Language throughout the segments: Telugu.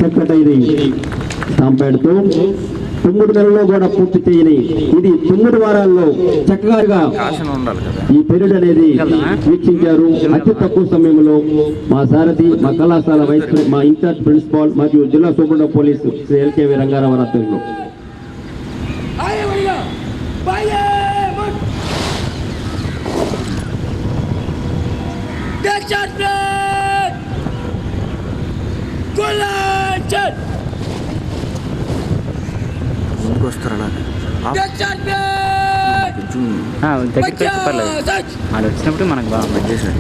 చక్కటైన స్టాంపేడ్తో 9 నెలల్లో కూడా పూర్తి చేయని ఇది 9 వారాల్లో చక్కగా ఈ పీరియడ్ అనేది వీక్షించారు. అతి తక్కువ సమయంలో మా సారథి, మా కళాశాల మా ఇన్ఛార్జ్ ప్రిన్సిపాల్ మరియు జిల్లా superintendent police Shri LKV Rangarao ఆధ్వర్యంలో వాళ్ళు వచ్చినప్పుడు మనకు బాగా పనిచేసాడు.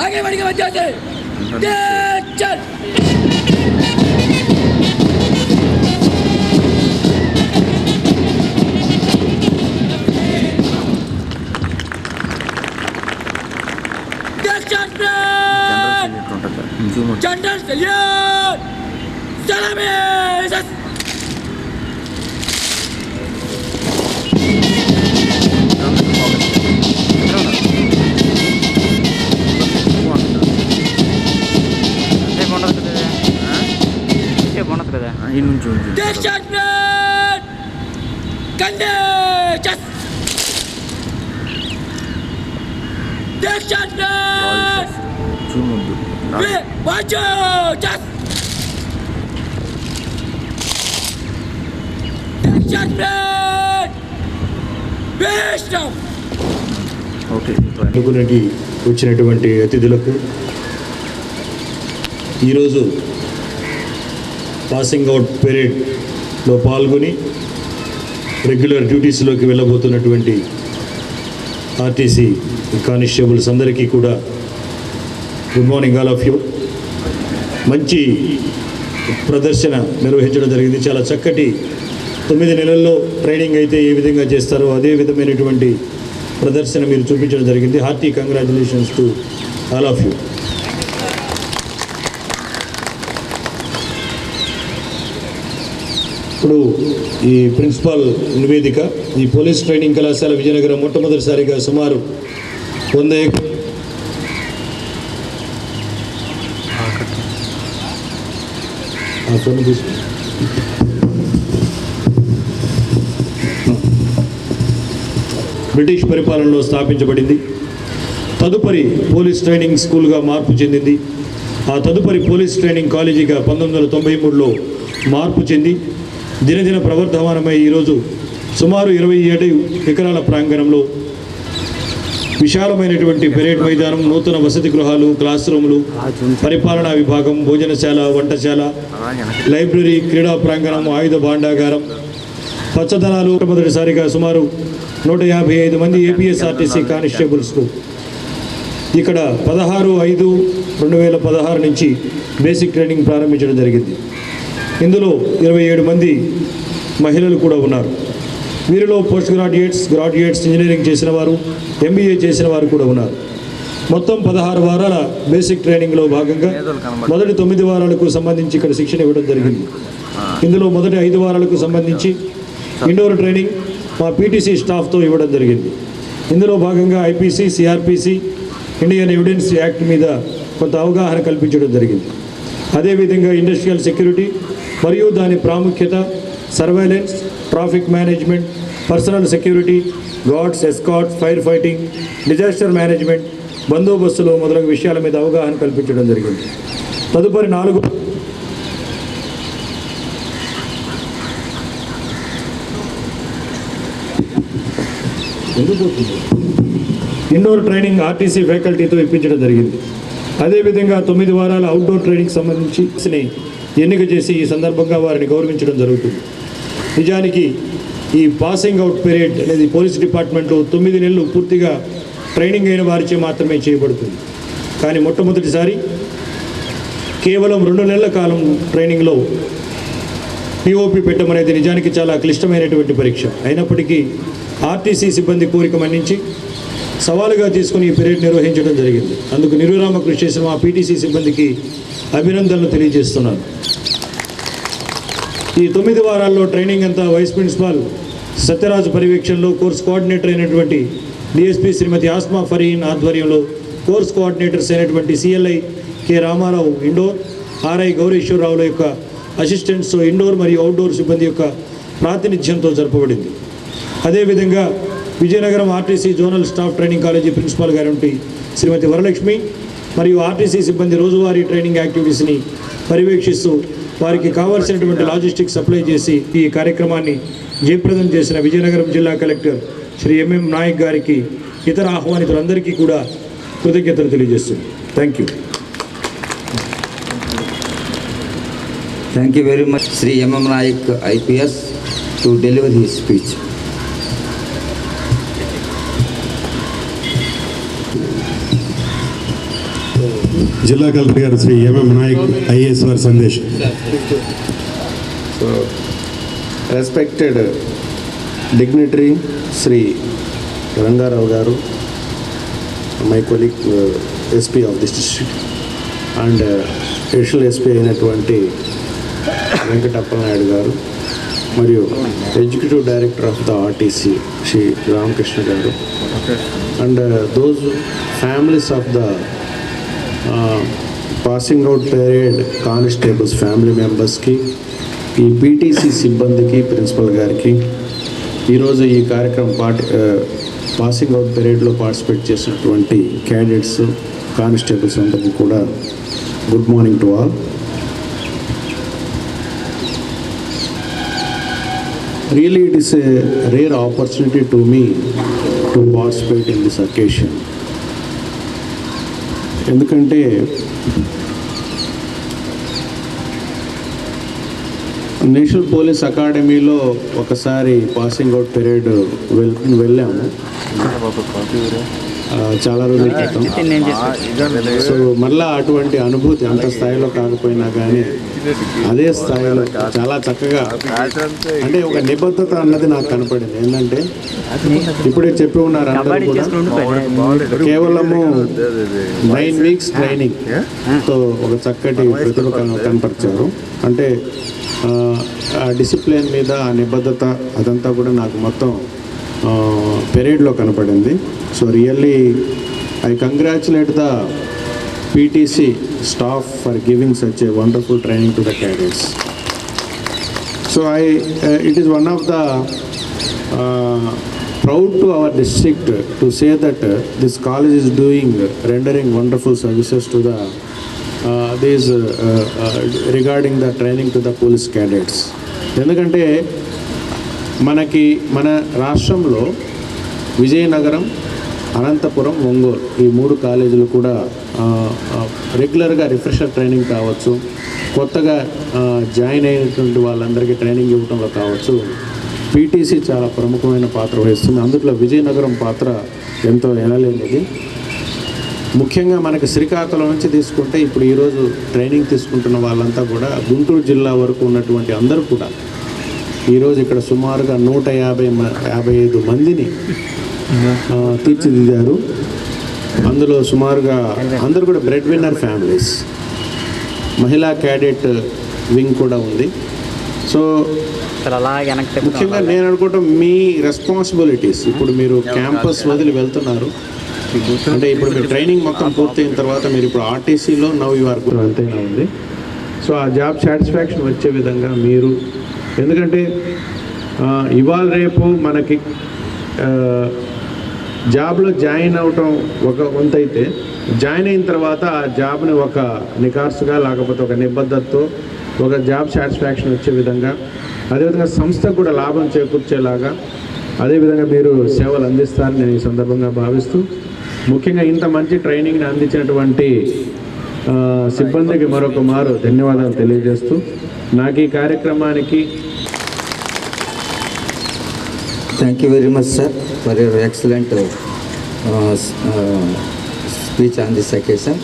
आगे बढ़ के बच्चे चल जनरल सलामी అనుకున్నటి వచ్చినటువంటి అతిథులకు ఈరోజు పాసింగ్ అవుట్ పీరియడ్లో పాల్గొని రెగ్యులర్ డ్యూటీస్లోకి వెళ్ళబోతున్నటువంటి ఆర్టీసీ కానిస్టేబుల్స్ అందరికీ కూడా good morning all of you. మంచి ప్రదర్శన నిర్వహించడం జరిగింది. చాలా చక్కటి 9 నెలల్లో ట్రైనింగ్ అయితే ఏ విధంగా చేస్తారో అదే విధమైనటువంటి ప్రదర్శన మీరు చూపించడం జరిగింది. Hearty congratulations to all of you. ఇప్పుడు ఈ ప్రిన్సిపాల్ నివేదిక, ఈ పోలీస్ ట్రైనింగ్ కళాశాల విజయనగరం మొట్టమొదటిసారిగా సుమారు 100 బ్రిటిష్ పరిపాలనలో స్థాపించబడింది. తదుపరి పోలీస్ ట్రైనింగ్ స్కూల్గా మార్పు చెందింది. ఆ తదుపరి పోలీస్ ట్రైనింగ్ కాలేజీగా 1993లో మార్పు చెంది దినదిన ప్రవర్ధమానమై ఈరోజు సుమారు 27 ఎకరాల ప్రాంగణంలో విశాలమైనటువంటి పెరేడ్ మైదానం, నూతన వసతి గృహాలు, క్లాస్ రూములు, పరిపాలనా విభాగం, భోజనశాల, వంటశాల, లైబ్రరీ, క్రీడా ప్రాంగణం, ఆయుధ భాండాగారం, పచ్చదనాలు. మొదటిసారిగా సుమారు 155 మంది ఏపీఎస్ఆర్టీసీ కానిస్టేబుల్స్కు ఇక్కడ 16/5/2016 నుంచి బేసిక్ ట్రైనింగ్ ప్రారంభించడం జరిగింది. ఇందులో 27 మంది మహిళలు కూడా ఉన్నారు. వీరిలో పోస్ట్ గ్రాడ్యుయేట్స్, ఇంజనీరింగ్ చేసిన వారు, ఎంబీఏ చేసిన వారు కూడా ఉన్నారు. మొత్తం 16 వారాల బేసిక్ ట్రైనింగ్లో భాగంగా మొదటి 9 వారాలకు సంబంధించి ఇక్కడ శిక్షణ ఇవ్వడం జరిగింది. ఇందులో మొదటి 5 వారాలకు సంబంధించి ఇండోర్ ట్రైనింగ్ మా పీటీసీ స్టాఫ్తో ఇవ్వడం జరిగింది. ఇందులో భాగంగా IPC, CrPC, Indian evidence act మీద కొంత అవగాహన కల్పించడం జరిగింది. అదేవిధంగా ఇండస్ట్రియల్ సెక్యూరిటీ మరియు దాని ప్రాముఖ్యత, surveillance, traffic management, personal security, guards, escorts, fire fighting, disaster management, బందోబస్తులు మొదలగు విషయాల మీద అవగాహన కల్పించడం జరిగింది. తదుపరి 4 ఇండోర్ ట్రైనింగ్ ఆర్టీసీ ఫ్యాకల్టీతో ఇప్పించడం జరిగింది. అదేవిధంగా 9 వారాల అవుట్డోర్ ట్రైనింగ్ సంబంధించి ఎన్నిక చేసి ఈ సందర్భంగా వారిని గౌరవించడం జరుగుతుంది. నిజానికి ఈ పాసింగ్ అవుట్ పీరియడ్ అనేది పోలీస్ డిపార్ట్మెంట్లో 9 నెలలు పూర్తిగా ట్రైనింగ్ అయిన వారిచే మాత్రమే చేయబడుతుంది. కానీ మొట్టమొదటిసారి కేవలం 2 నెలల కాలం ట్రైనింగ్లో పిఓపి పెట్టమనేది నిజానికి చాలా క్లిష్టమైనటువంటి పరీక్ష. అయినప్పటికీ ఆర్టీసీ సిబ్బంది కోరిక మన్నించి సవాలుగా తీసుకుని ఈ పీరియడ్ నిర్వహించడం జరిగింది. అందుకు నిర్విరామ కృషి చేసిన మా పీటీసీ సిబ్బందికి అభినందనలు తెలియజేస్తున్నాను. ఈ 9 వారాల్లో ట్రైనింగ్ అంతా వైస్ ప్రిన్సిపాల్ సత్యరాజు పర్యవేక్షణలో కోర్స్ కోఆర్డినేటర్ అయినటువంటి డిఎస్పీ శ్రీమతి ఆస్మా ఫరీన్ ఆధ్వర్యంలో కోర్స్ కోఆర్డినేటర్స్ అయినటువంటి CLI K Ramarao indoor, RI గౌరీశ్వరరావుల యొక్క అసిస్టెంట్స్ ఇండోర్ మరియు అవుట్డోర్ సిబ్బంది యొక్క ప్రాతినిధ్యంతో జరపబడింది. అదేవిధంగా Vizianagaram RTC zonal staff training college principal గారి శ్రీమతి వరలక్ష్మి మరియు ఆర్టీసీ సిబ్బంది రోజువారీ ట్రైనింగ్ యాక్టివిటీస్ని పర్యవేక్షిస్తూ వారికి కావాల్సినటువంటి లాజిస్టిక్స్ సప్లై చేసి ఈ కార్యక్రమాన్ని జయప్రదం చేసిన విజయనగరం జిల్లా కలెక్టర్ శ్రీ ఎంఎం నాయక్ గారికి, ఇతర ఆహ్వానితులందరికీ కూడా కృతజ్ఞతలు తెలియజేస్తుంది. Thank you. Thank you very much, Sri M.M. Naik, IPS, to deliver his speech. జిల్లా కలెక్టర్ గారు శ్రీ ఎంఎం నాయక్ ఐఏఎస్ వారి సందేశం. So, respected dignitary Sri Rangarao Garu, my colleague SP of this district, and additional SP అయినటువంటి వెంకటప్పల నాయుడు గారు మరియు executive director of the RTC Shri Ramakrishna గారు, and those families of the passing out period constables family మెంబర్స్కి, ఈ పీటీసీ సిబ్బందికి, ప్రిన్సిపల్ గారికి, ఈరోజు ఈ కార్యక్రమం పాసింగ్ అవుట్ పీరియడ్లో పార్టిసిపేట్ చేసినటువంటి క్యాండిడేట్స్, కానిస్టేబుల్స్ అందరికీ కూడా good morning to all. Really, it is a rare opportunity to me to participate in this occasion. ఎందుకంటే నేషనల్ పోలీస్ అకాడమీలో ఒకసారి పాసింగ్ అవుట్ పీరియడ్ వెళ్ళాము చాలా రోజుల క్రితం. సో మళ్ళా అటువంటి అనుభూతి అంత స్థాయిలో కాకపోయినా కానీ అదే స్థాయిలో చాలా చక్కగా, అంటే ఒక నిబద్ధత అన్నది నాకు కనపడింది. ఏంటంటే ఇప్పుడే చెప్పి ఉన్నారు అందరూ కూడా, కేవలము 9 weeks ట్రైనింగ్ తో ఒక చక్కటి ప్రతిభ కనపరిచారు. అంటే ఆ డిసిప్లిన్ మీద ఆ నిబద్ధత అదంతా కూడా నాకు మొత్తం పీరియడ్లో కనపడింది. So really I congratulate the PTC staff for giving such a wonderful training to the cadets. So it is one of the proud to our district to say that this college is rendering wonderful services to the regarding the training to the police cadets. ఎందుకంటే మన రాష్ట్రంలో విజయనగరం, అనంతపురం, ఒంగోలు ఈ 3 కాలేజీలు కూడా రెగ్యులర్గా రిఫ్రెషర్ ట్రైనింగ్ కావచ్చు, కొత్తగా జాయిన్ అయినటువంటి వాళ్ళందరికీ ట్రైనింగ్ ఇవ్వడంలో కావచ్చు, పీటీసీ చాలా ప్రముఖమైన పాత్ర వహిస్తుంది. అందులో విజయనగరం పాత్ర ఎంతో ఎనలేనిది. ముఖ్యంగా మనకి శ్రీకాకుళం నుంచి తీసుకుంటే ఇప్పుడు ఈరోజు ట్రైనింగ్ తీసుకుంటున్న వాళ్ళంతా కూడా గుంటూరు జిల్లా వరకు ఉన్నటువంటి అందరూ కూడా ఈరోజు ఇక్కడ సుమారుగా 155 మందిని తీర్చిదిద్దారు. అందులో సుమారుగా అందరూ కూడా బ్రెడ్ విన్నర్ ఫ్యామిలీస్. మహిళా క్యాడెట్ వింగ్ కూడా ఉంది. సో ముఖ్యంగా నేను అనుకుంటాం మీ రెస్పాన్సిబిలిటీస్, ఇప్పుడు మీరు క్యాంపస్ వదిలి వెళ్తున్నారు అంటే ఇప్పుడు మీరు ట్రైనింగ్ మొత్తం పూర్తయిన తర్వాత మీరు ఇప్పుడు ఆర్టీసీలో నవ్ యు ఆర్ అంతేనా ఉంది. సో ఆ జాబ్ సాటిస్ఫాక్షన్ వచ్చే విధంగా మీరు, ఎందుకంటే ఇవాళ రేపు మనకి జాబ్లో జాయిన్ అవటం ఒక వంత అయితే, జాయిన్ అయిన తర్వాత ఆ జాబ్ని ఒక నికార్సుగా లేకపోతే ఒక నిబద్ధతతో ఒక జాబ్ సాటిస్ఫాక్షన్ వచ్చే విధంగా, అదేవిధంగా సంస్థకు కూడా లాభం చేకూర్చేలాగా అదేవిధంగా మీరు సేవలు అందిస్తారని నేను ఈ సందర్భంగా భావిస్తూ, ముఖ్యంగా ఇంత మంచి ట్రైనింగ్ని అందించినటువంటి సిబ్బందికి మరొక మారు ధన్యవాదాలు తెలియజేస్తూ, నాకు ఈ కార్యక్రమానికి Thank you very much, sir, for your excellent speech on this occasion.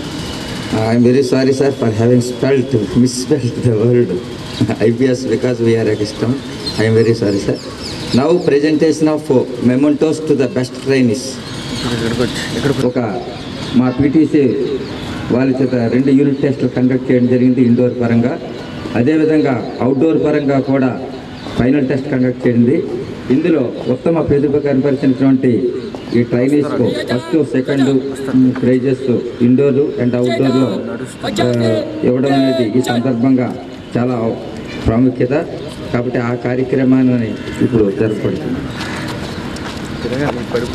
I am very sorry, sir, for having misspelled the word IPS because we are accustomed. I am very sorry, sir. Now presentation of mementos to the best trainees. ఒక మా పీటీసీ వాళ్ళ చేత 2 యూనిట్ టెస్టులు కండక్ట్ చేయడం జరిగింది ఇండోర్ పరంగా. అదేవిధంగా అవుట్డోర్ పరంగా కూడా ఫైనల్ టెస్ట్ కండక్ట్ చేయండి. ఇందులో ఉత్తమ ప్రతిభ కనపరిచినటువంటి ఈ ట్రైనీస్కు first second prizes indoor and అవుట్డోర్లో ఇవ్వడం అనేది ఈ సందర్భంగా చాలా ప్రాముఖ్యత. కాబట్టి ఆ కార్యక్రమాన్ని ఇప్పుడు జరపడుతుంది.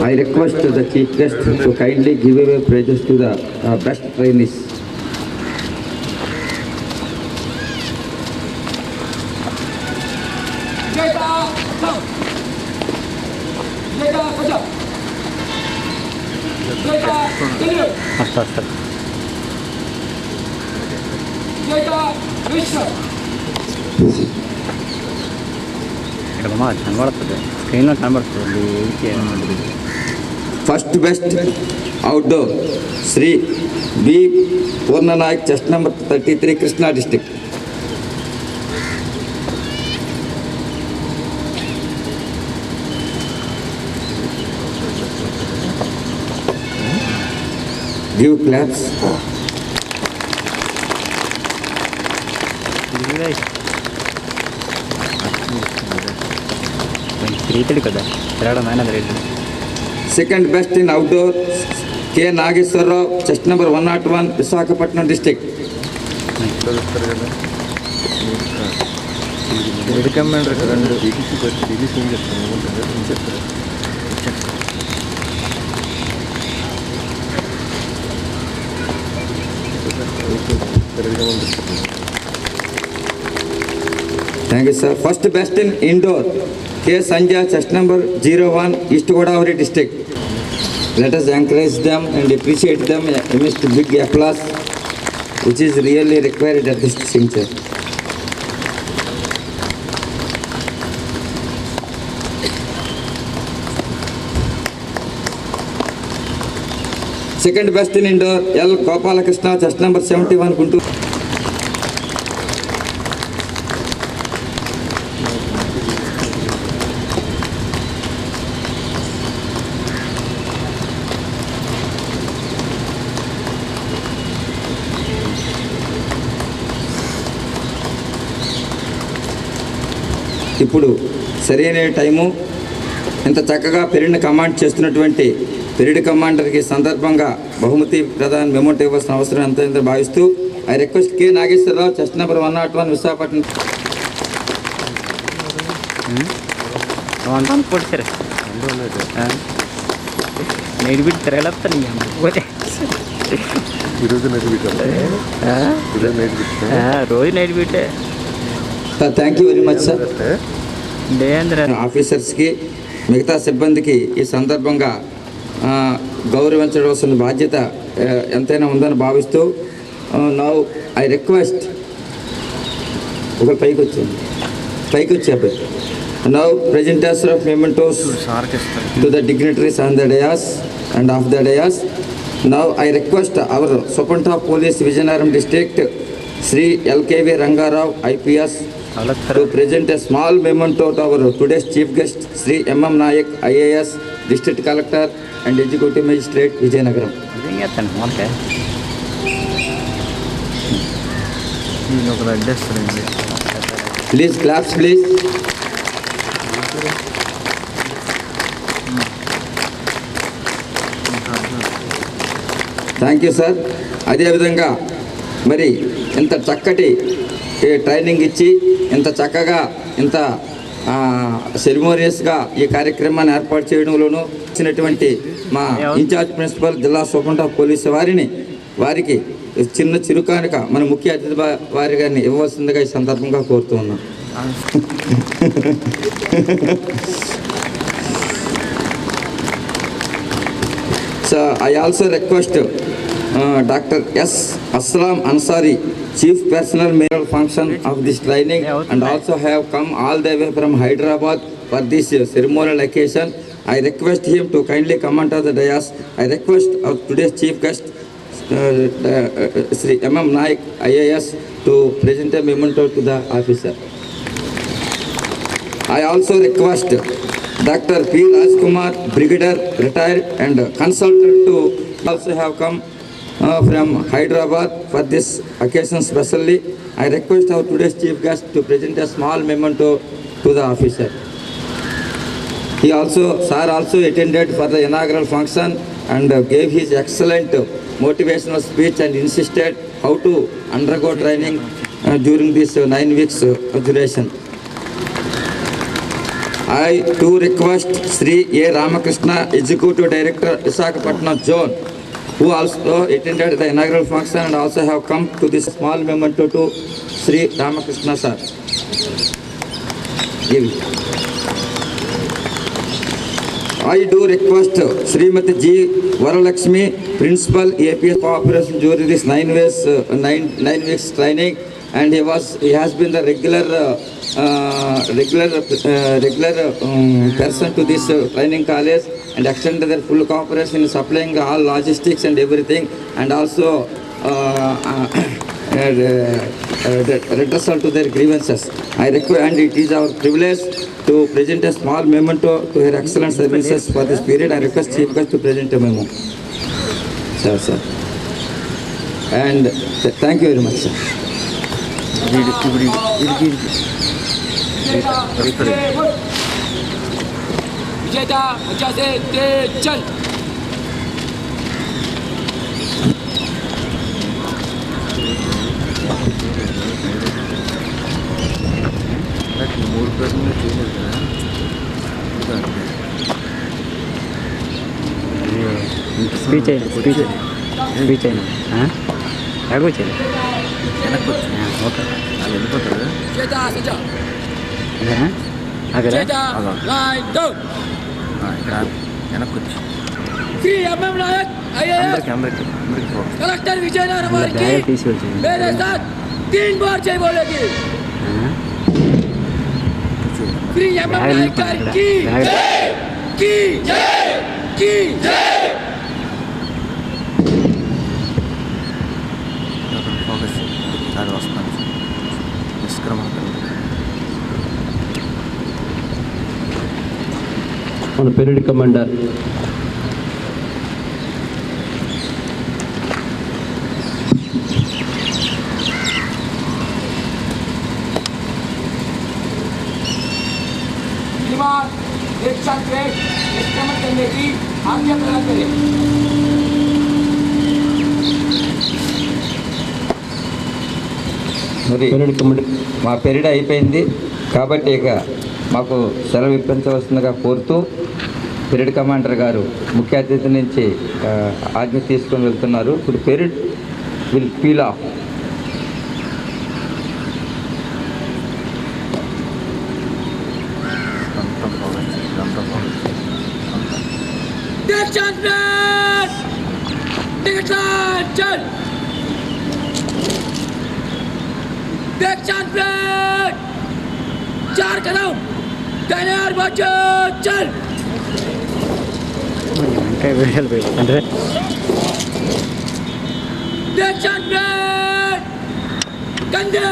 I request the chief guest to kindly give away prizes to the best trainees. ఇక్కడ కనబడుతుంది, స్క్రీన్లో కనబడుతుంది. First best outdoor Shri B Purnanayak, chest number 33, Krishna district. Give claps. రీతుడు కదా తిరగడం అయినా రేటు. Second best in outdoor K Nageswararao, chest number 101, Visakhapatnam district. Thank you sir. First best in indoor K Sanjay, chest number 01, east Godavari district. Let us encourage them and appreciate them amidst big applause, which is really required at this juncture. Second best in indoor, L. Gopalakrishna, chest number 71, Guntur. ఇప్పుడు సరైన టైము, ఇంత చక్కగా పెరిడ్ని కమాండ్ చేస్తున్నటువంటి పెరిడ్ కమాండర్కి సందర్భంగా బహుమతి ప్రధాన మెమోంట్ ఇవ్వాల్సిన అవసరం ఎంతో భావిస్తూ I request K Nageswararao, chest number 101, Visakhapatnam. Night bit తిరగలేస్తాను రోజు నైట్ బిట్టే. Thank you very much sir. ఆఫీసర్స్కి, మిగతా సిబ్బందికి ఈ సందర్భంగా గౌరవించవలసిన బాధ్యత ఎంతైనా ఉందని భావిస్తూ నౌ ఐ రిక్వెస్ట్ ఒక పైకి వచ్చే now presentation of mementos to the dignitaries on the dais and of the dais. Now I request our superintendent of police Vizianagaram district Shri LKV Rangarao IPS to present a small memento to our today's chief guest Sri M.M. Nayak IAS, District Collector and Executive Magistrate, Vijayanagaram. Please claps, please. Thank you, sir. అదే విధంగా మరి ఇంత చక్కటి ట్రైనింగ్ ఇచ్చి ఇంత చక్కగా ఇంత సెరిమోనియస్గా ఈ కార్యక్రమాన్ని ఏర్పాటు చేయడంలోనూ ఇచ్చినటువంటి మా ఇన్ఛార్జ్ ప్రిన్సిపల్, జిల్లా సూపరింటెండెంట్ ఆఫ్ పోలీసు వారికి చిన్న చిరుకానుక మన ముఖ్య అతిథి వారి గారిని ఇవ్వవలసిందిగా ఈ సందర్భంగా కోరుతూ ఉన్నాం. So I also request Dr. S. Aslam Ansari, Chief Personal Mayoral Function of this training, and also have come all the way from Hyderabad for this ceremonial occasion. I request him to kindly come onto the dais. I request our today's Chief Guest, Sri M.M. Naik, IAS, to present a memento to the officer. I also request Dr. P. Rajkumar, Brigadier, retired and consultant, to also have come from Hyderabad for this occasion specially. I request our today's chief guest to present a small memento to the officer. Sir also attended for the inaugural function and gave his excellent motivational speech and insisted how to undergo training during this 9 weeks duration. I too request Sri A. Ramakrishna, Executive Director, Visakhapatnam Zone, who also attended the inaugural function and also have come to this small memento to Sri Ramakrishna sir. I do request Srimati G. Varalakshmi, Principal, APS Corporation, during this 9 weeks training, and he has been the regular person to this training college, and extended their full cooperation in supplying all logistics and everything, and also redressal to their grievances. I request, and it is our privilege to present a small memento to her excellent services for this period. I request Chief Guest to present a memo. Sir. And thank you very much, sir. विजेता अच्छा से तेज चल స్పీచ్ అయినా అడగొచ్చేది ఓకే विजेता सजा ఇదేనా అక్కడ विजेता लाइन दो श्री एमएम नायक IAS collector Vijay Narayan bag की తీసి వచ్చింది मेरे साथ 3 बार जय बोलेगी श्री एमएम नायक की जय మన పెరేడ్ కమాండర్ श्रीमान एक साथ ट्रेड निष्क्रमण करने की आज्ञा प्रदान करें మరి పెరేడ్ కమాండర్ మా పీరియడ్ అయిపోయింది కాబట్టి ఇక మాకు సెలవు ఇప్పించవలసిందిగా కోరుతూ పీరియడ్ కమాండర్ గారు ముఖ్య అతిథి నుంచి ఆజ్ఞ తీసుకొని వెళ్తున్నారు. ఇప్పుడు పీరియడ్ విల్ పీల్ ఆఫ్. चार कदम दाहिने और बच्चो चल ఇంకా వీడియోలు పెట్టుకుంటే Direction plate कंधे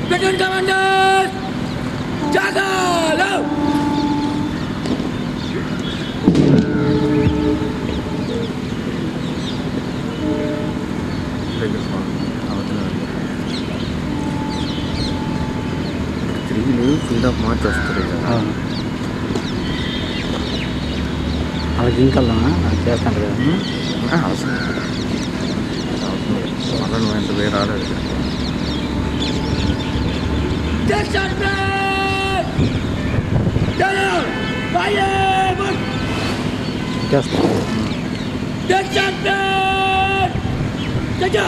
प्लेटून कमांडर जागा लो ఫీల్డ్ ఆఫ్ మార్చ్ వస్తుంది అలా జింకల్లా చేస్తాను కదా అవసరం నువ్వు ఎంత వేరే రాలేదు Direction plate down fire చేస్తాను Direction plate jaga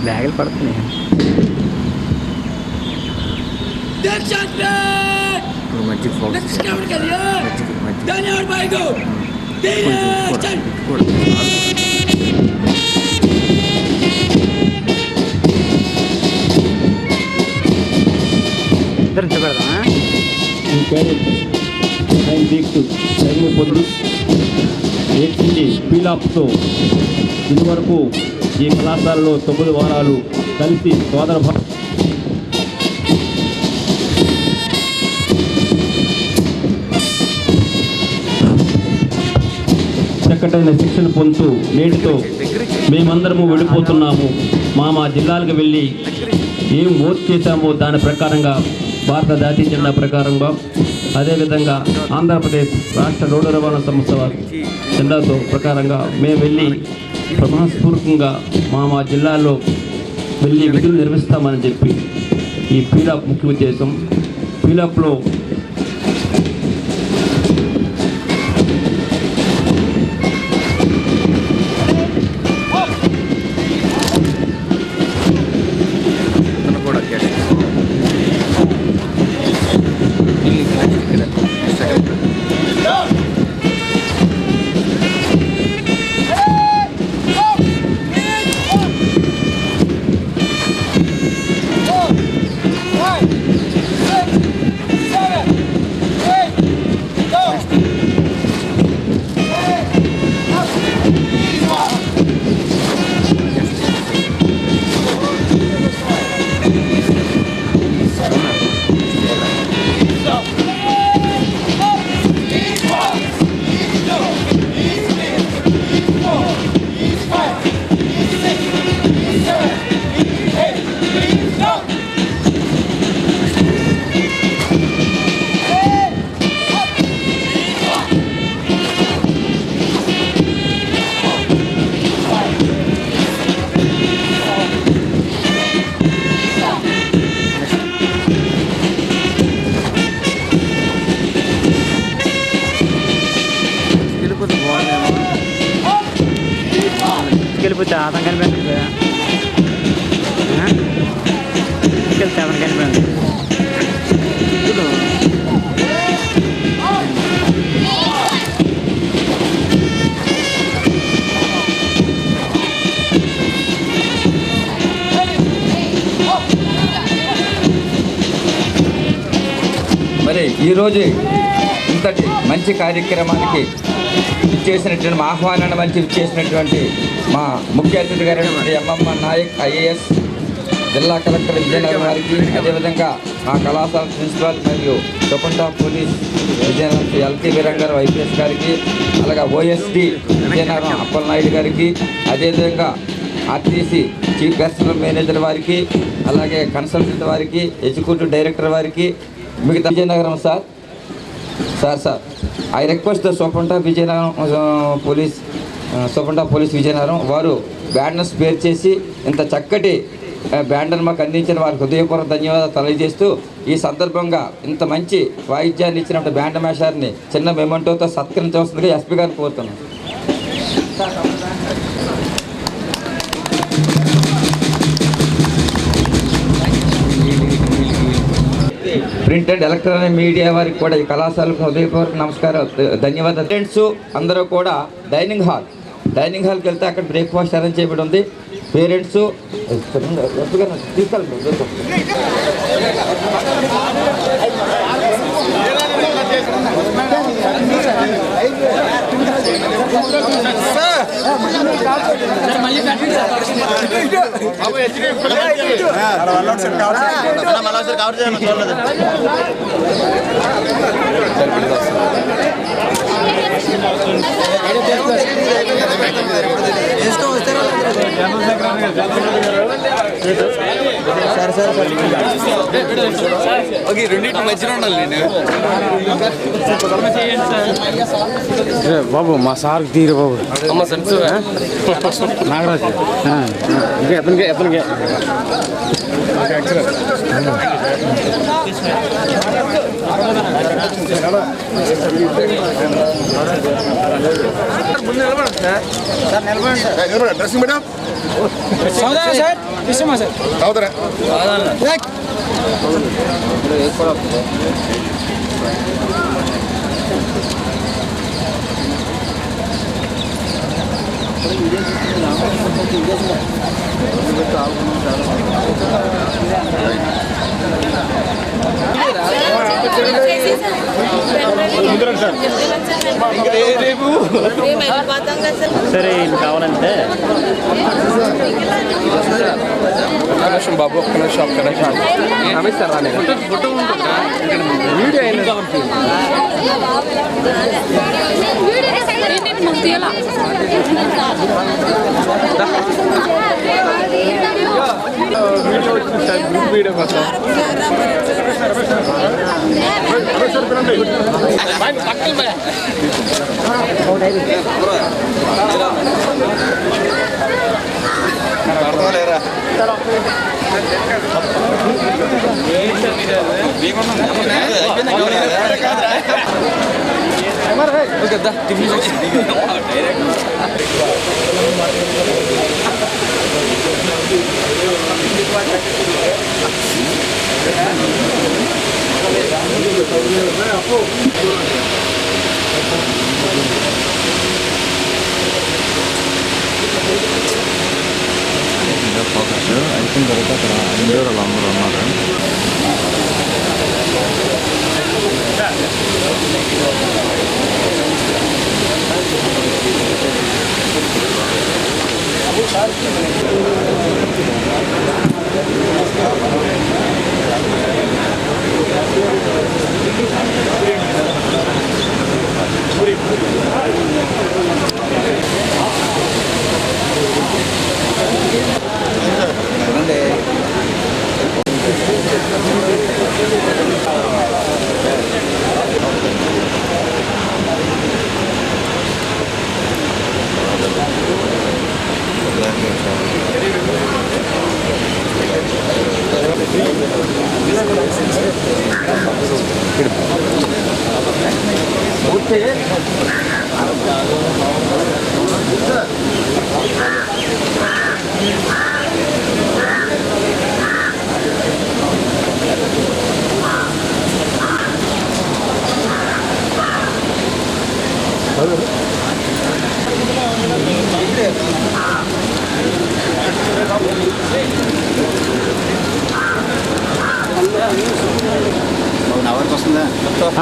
బ్యాగులు పడుతున్నాయి Direction plate ఇప్పుడు మజ్జిగ ఫోకస్ Next camera के लिए మజ్జిగ Daniel भाई को चल ఇద్దరు పెడదామా? ఈ క్యాడెట్ సైన్ వీక్స్ టైము పొంది నేర్చింది పీలాప్తో ఇదివరకు ఈ కళాశాలలో 9 వారాలు కలిసి సోదర చక్కటైన శిక్షణ పొందుతూ నేటితో మేమందరము వెళ్ళిపోతున్నాము. మా జిల్లాలకు వెళ్ళి ఏం ఓట్ చేశామో దాని ప్రకారంగా భారత జాతీయ జెండా ప్రకారంగా అదేవిధంగా ఆంధ్రప్రదేశ్ రాష్ట్ర రోడ్డు రవాణా సంస్థ వారి జెండాతో ప్రకారంగా మేము వెళ్ళి ప్రమాణపూర్వకంగా మా జిల్లాలో వెళ్ళి విధులు నిర్వహిస్తామని చెప్పి ఈ పీలాప్ ముఖ్య ఉద్దేశం. పీలాప్లో కూడా వెళ్ళిపోతే అతను కనిపించదు, వెళ్తే అతను కనిపించదు. మరి ఈరోజు ఇంతటి మంచి కార్యక్రమానికి ఇచ్చేసినటువంటి మా ఆహ్వానాన్ని మంచి ఇచ్చేసినటువంటి మా ముఖ్య అతిథి గారు ఎంఎం నాయక్ ఐఏఎస్ జిల్లా కలెక్టర్ విజయనగరం వారికి, అదేవిధంగా మా కళాశాల ప్రిన్సిపాల్ మరియు చొప్పంట police Vizianagaram LTV Rangarao IPS గారికి, అలాగే ఓఎస్డి విజయనగరం అప్పలనాయుడు గారికి, అదేవిధంగా ఆర్టీసీ చీఫ్ పర్సనల్ మేనేజర్ వారికి, అలాగే కన్సల్టెంట్ వారికి, ఎగ్జిక్యూటివ్ డైరెక్టర్ వారికి, మిగతా Vizianagaram sir I request the superintendent of Vizianagaram police superintendent of police Vizianagaram వారు బ్యానర్స్ పేరు చేసి ఇంత చక్కటి బ్యాండర్ మాకు అందించిన వారికి హృదయపూర్వక ధన్యవాదాలు తెలియజేస్తూ, ఈ సందర్భంగా ఇంత మంచి వాయిద్యాన్ని ఇచ్చినప్పుడు బ్యాండ్ మేషార్ని చిన్న మెమెంటోతో సత్కరించవలసిందిగా ఎస్పీ గారిని కోరుతున్నాం. ప్రింట్ అండ్ ఎలక్ట్రానిక్ మీడియా వారికి కూడా ఈ కళాశాలకు హృదయపూర్వక నమస్కారం, ధన్యవాదాలు. స్టూడెంట్స్ అందరూ కూడా డైనింగ్ హాల్కి వెళ్తే అక్కడ బ్రేక్ఫాస్ట్ అరేంజ్ చేయబడి ఉంది. పేరెంట్స్ బాబు మా సార్కి తీరు బాబు నాగరాజు ఇంకా ఎతనికి డ్రెస్సింగ్ మేడం సార్ ఇష్టమా సార్ అవుతారా సరే ఇది కావాలంటే కనెక్షన్ బాబు ఒక్క నిమిషం నమస్తే వీడియో కోసం అయిపోయిన తర్వాత అక్కడ ఇండోర్ వాళ్ళందరూ ఉన్నారు.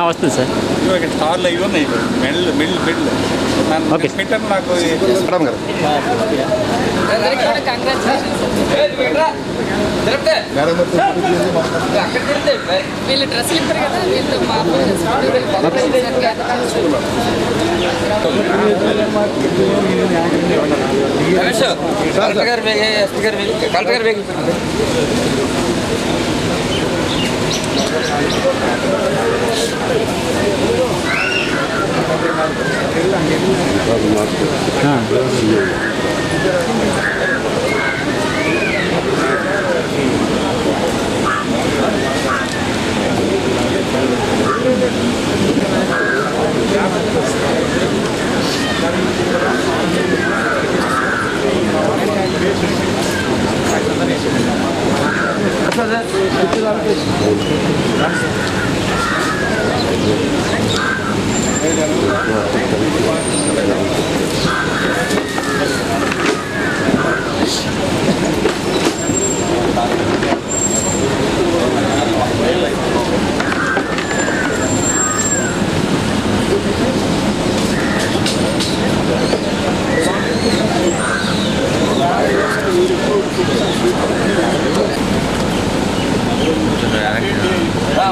వస్తుంది సార్. కార్లు అవి ఉన్నాయి ఓకే. పెట్టాను నాకు వీళ్ళు డ్రెస్సులు ఇస్తారు కదా వీళ్ళు మా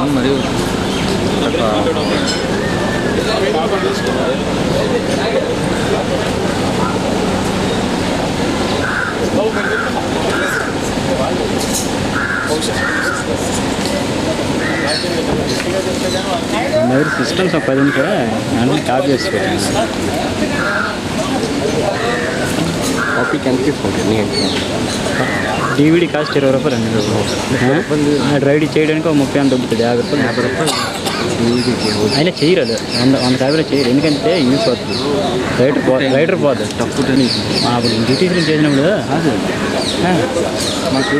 మరియు मेरे सिस्टम सब पहले क्या है टैब కాపీ కనిపిస్తుంది DVD కాస్ట్ 20 రూపాయలు అండి. డ్రైవ్ చేయడానికి ఒక 30 అని దొబ్బుతుంది. 50 రూపాయలు అయినా చేయరాదు. 150 చేయరు. ఎందుకంటే యూస్ అవుతుంది. రైటర్ పోదు తప్పు అప్పుడు డ్యూటీ చేసినప్పుడు మాకు